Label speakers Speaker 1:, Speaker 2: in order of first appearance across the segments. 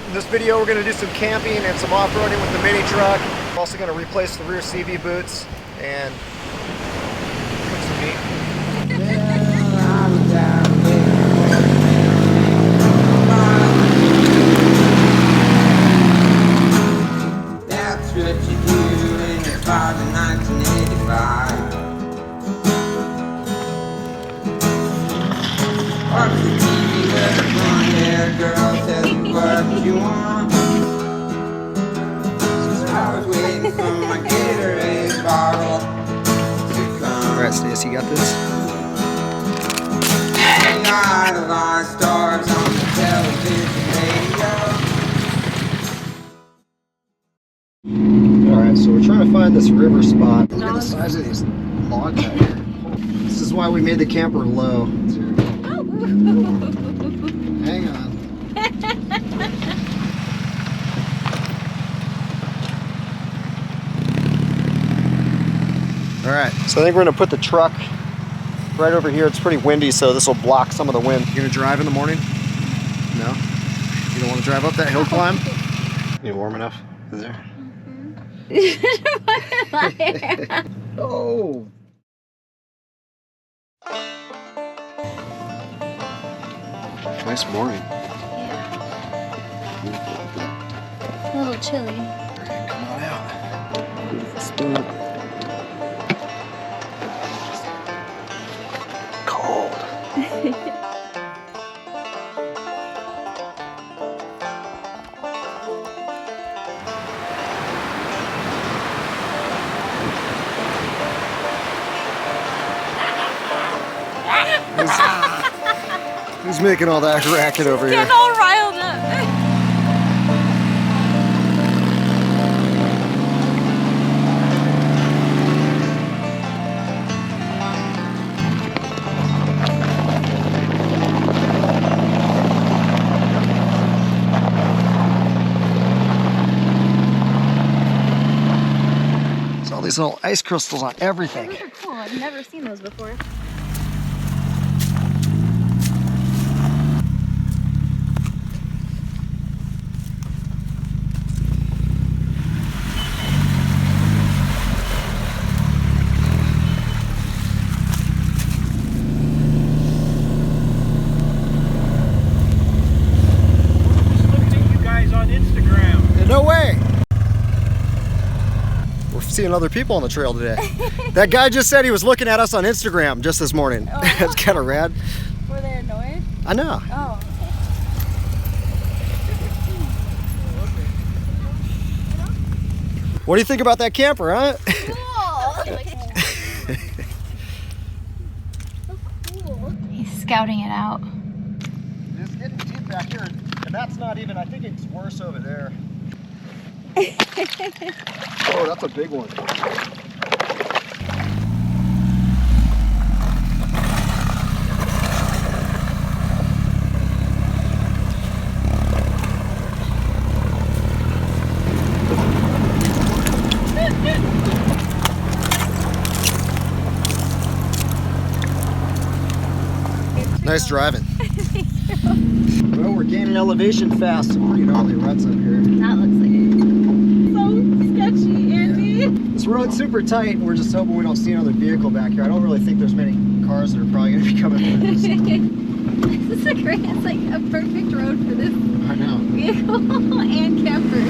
Speaker 1: In this video, we're going to do some camping and some off-roading with the mini truck. We're also going to replace the rear CV boots and cook some meat.
Speaker 2: That's what you do in your car in 1985. Watch the TV, let a blonde-haired girl tell you what you want. I was waiting for my Gatorade bottle to come.
Speaker 1: Alright, Stacy, you got this?
Speaker 2: And idolized stars on the television radio.
Speaker 1: Alright, so we're trying to find this river spot. Look at the size of these logs out here. This is why we made the camper low. Hang on. Alright, so I think we're going to put the truck right over here. It's pretty windy, so this will block some of the wind. You going to drive in the morning? No? You don't want to drive up that hill climb? You warm enough? Is there? Oh! Nice morning.
Speaker 3: Yeah. A little chilly.
Speaker 1: Come on out. Beautiful spot. Cold. Who's making all that racket over here?
Speaker 3: Getting all riled up.
Speaker 1: There's all these little ice crystals on everything.
Speaker 3: Those are cool. I've never seen those before.
Speaker 1: No way! We're seeing other people on the trail today. That guy just said he was looking at us on Instagram just this morning.
Speaker 3: Oh.
Speaker 1: That's kind of rad.
Speaker 3: Were they annoyed?
Speaker 1: I know.
Speaker 3: Oh.
Speaker 1: What do you think about that camper, huh?
Speaker 3: Cool. He's scouting it out.
Speaker 1: It's getting deep back here, and that's not even, I think it's worse over there. Oh, that's a big one. Nice driving. Well, we're gaining elevation fast. Some pretty gnarly ruts up here.
Speaker 3: That looks like it. So sketchy, Andy.
Speaker 1: This road's super tight, and we're just hoping we don't see another vehicle back here. I don't really think there's many cars that are probably going to be coming through this.
Speaker 3: This is a great, it's like a perfect road for this
Speaker 1: I know.
Speaker 3: vehicle and camper.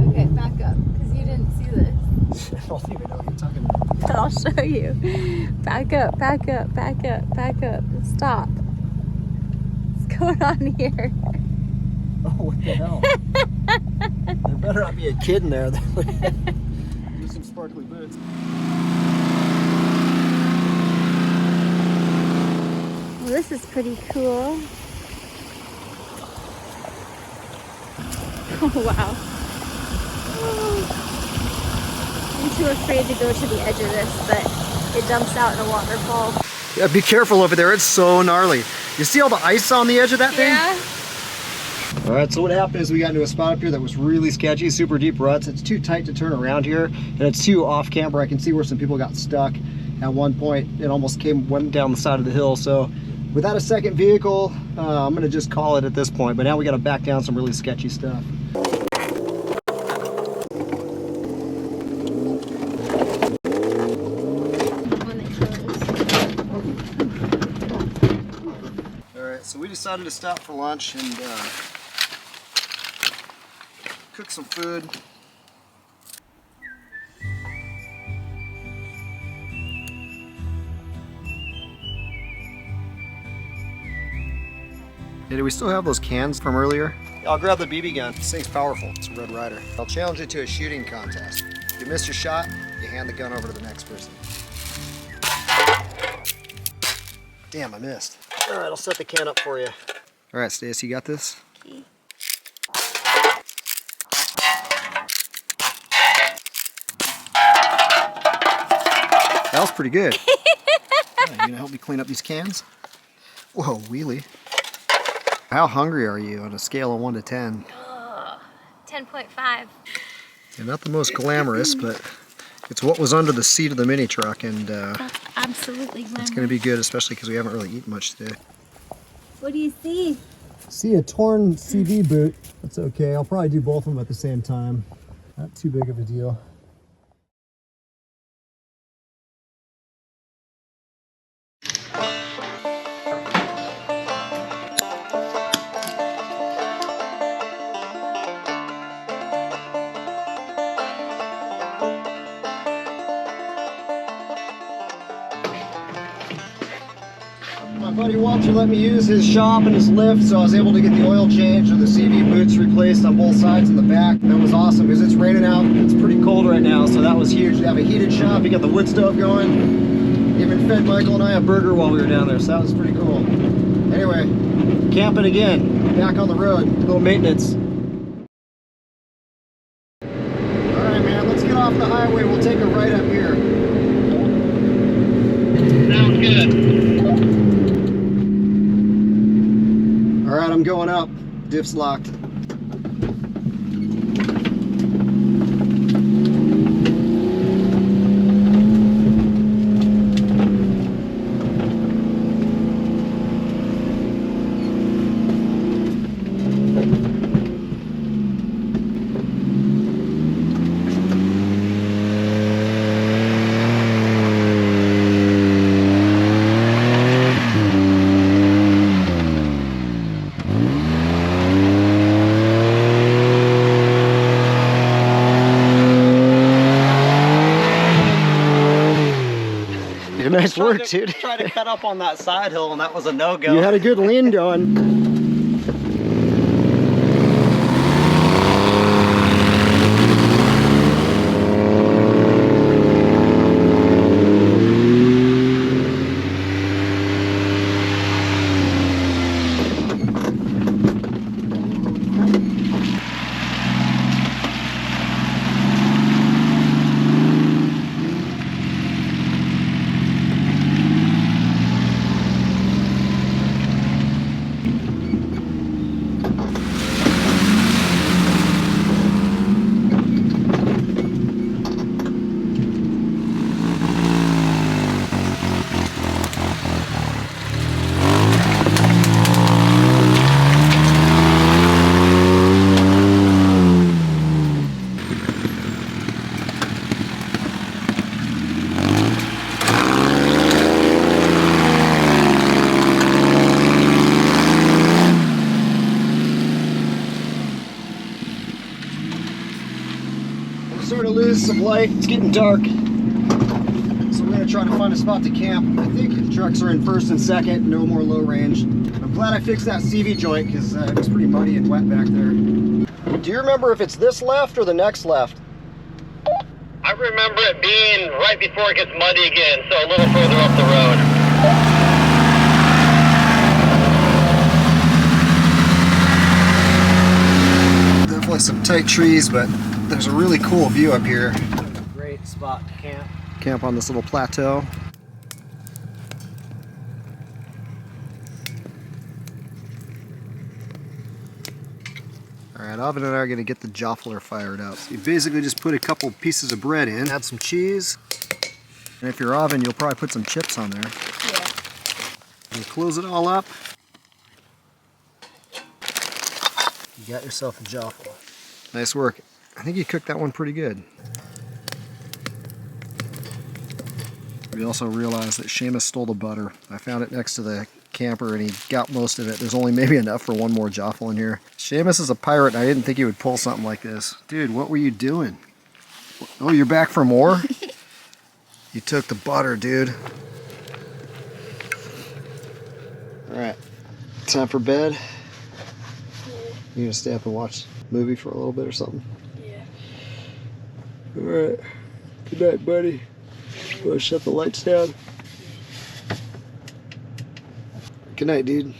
Speaker 3: Okay, back up, because you didn't see this.
Speaker 1: I don't even know what you're talking about.
Speaker 3: I'll show you. Back up, back up, back up, back up. Stop. What's going on here?
Speaker 1: Oh, what the hell? There better not be a kid in there. Use some sparkly boots.
Speaker 3: Well, this is pretty cool. Oh, wow. I'm too afraid to go to the edge of this, but It dumps out in a waterfall.
Speaker 1: Yeah, be careful over there. It's so gnarly. You see all the ice on the edge of that thing?
Speaker 3: Yeah.
Speaker 1: All right, so what happened is we got into a spot up here that was really sketchy, super deep ruts. It's too tight to turn around here, and it's too off camber. I can see where some people got stuck. At one point, it almost went down the side of the hill. So without a second vehicle, I'm gonna just call it at this point. But now we gotta back down some really sketchy stuff. All right, so we decided to stop for lunch and cook some food. Hey, do we still have those cans from earlier? I'll grab the BB gun. This thing's powerful. It's a Red Ryder. I'll challenge it to a shooting contest. If you miss your shot, you hand the gun over to the next person. Damn, I missed. All right, I'll set the can up for you. All right, Stacy, you got this?
Speaker 3: Okay.
Speaker 1: That was pretty good. You gonna help me clean up these cans? Whoa, wheelie. How hungry are you on a scale of 1 to 10?
Speaker 3: 10.5.
Speaker 1: Yeah, not the most glamorous, but it's what was under the seat of the mini truck, and
Speaker 3: That's absolutely glamorous.
Speaker 1: it's gonna be good, especially because we haven't really eaten much today.
Speaker 3: What do you see?
Speaker 1: See a torn CV boot. That's okay. I'll probably do both of them at the same time. Not too big of a deal. My buddy Walter let me use his shop and his lift, so I was able to get the oil changed or the CV boots replaced on both sides and the back. That was awesome because it's raining out. It's pretty cold right now, so that was huge. To have a heated shop, you got the wood stove going. Even fed Michael and I a burger while we were down there, so that was pretty cool. Anyway, camping again, back on the road, a little maintenance. All right, man, let's get off the highway. We'll take a right up here.
Speaker 4: Sounds good.
Speaker 1: All right, I'm going up. Diff's locked. Nice work, dude.
Speaker 4: Try to cut up on that side hill, and that was a no-go.
Speaker 1: You had a good lean going. Starting to lose some light. It's getting dark, so we're gonna try to find a spot to camp. I think the trucks are in first and second, no more low range. I'm glad I fixed that CV joint because it was pretty muddy and wet back there. Do you remember if it's this left or the next left?
Speaker 4: I remember it being right before it gets muddy again, so a little further up the road.
Speaker 1: Definitely some tight trees, but there's a really cool view up here. Great spot to camp. Camp on this little plateau. Alright, Oven and I are going to get the Joffler fired up. So you basically just put a couple pieces of bread in, add some cheese, and if you're Oven, you'll probably put some chips on there.
Speaker 3: Yeah.
Speaker 1: And close it all up. You got yourself a Joffler. Nice work. I think you cooked that one pretty good. We also realized that Seamus stole the butter. I found it next to the camper and he got most of it. There's only maybe enough for one more Joffle in here. Seamus is a pirate and I didn't think he would pull something like this. Dude, what were you doing? Oh, you're back for more? You took the butter, dude. Alright, time for bed. You gonna stay up and watch a movie for a little bit or something?
Speaker 3: Yeah.
Speaker 1: Alright, good night, buddy. Wanna shut the lights down? Good night, dude.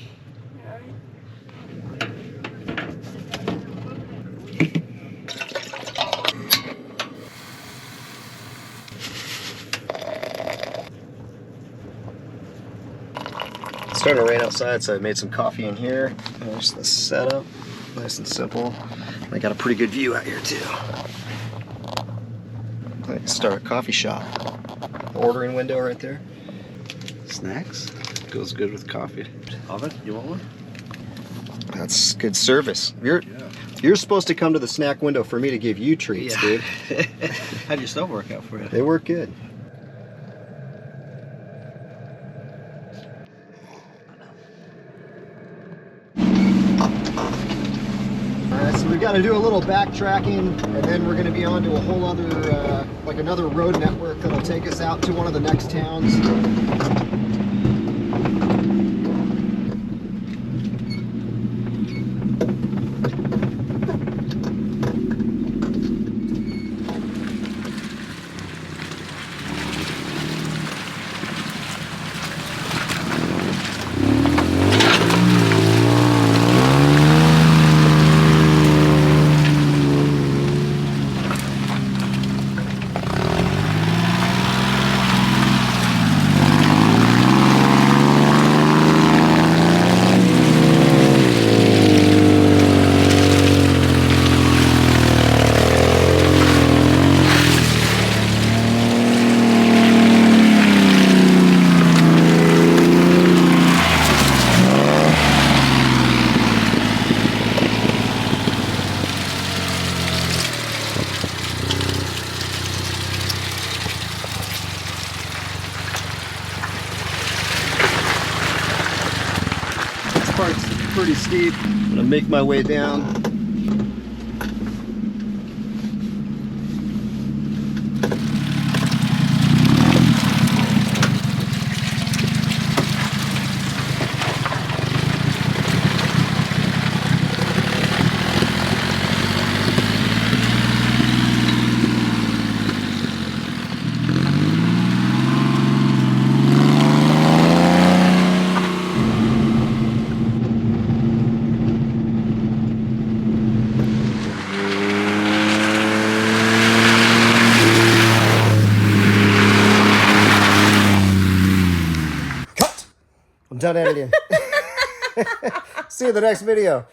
Speaker 1: It's starting to rain outside, so I made some coffee in here. There's the setup, nice and simple. I got a pretty good view out here too. I can start a coffee shop. Ordering window right there.
Speaker 5: Snacks? Goes good with coffee. Oven, you want one?
Speaker 1: That's good service. You're supposed to come to the snack window for me to give you treats, dude.
Speaker 5: How'd your stuff work out for you?
Speaker 1: They work good. Alright, so we've got to do a little backtracking, and then we're going to be on to a whole other, like another road network that'll take us out to one of the next towns. Part's pretty steep. I'm gonna make my way down. I'm done editing. See you in the next video.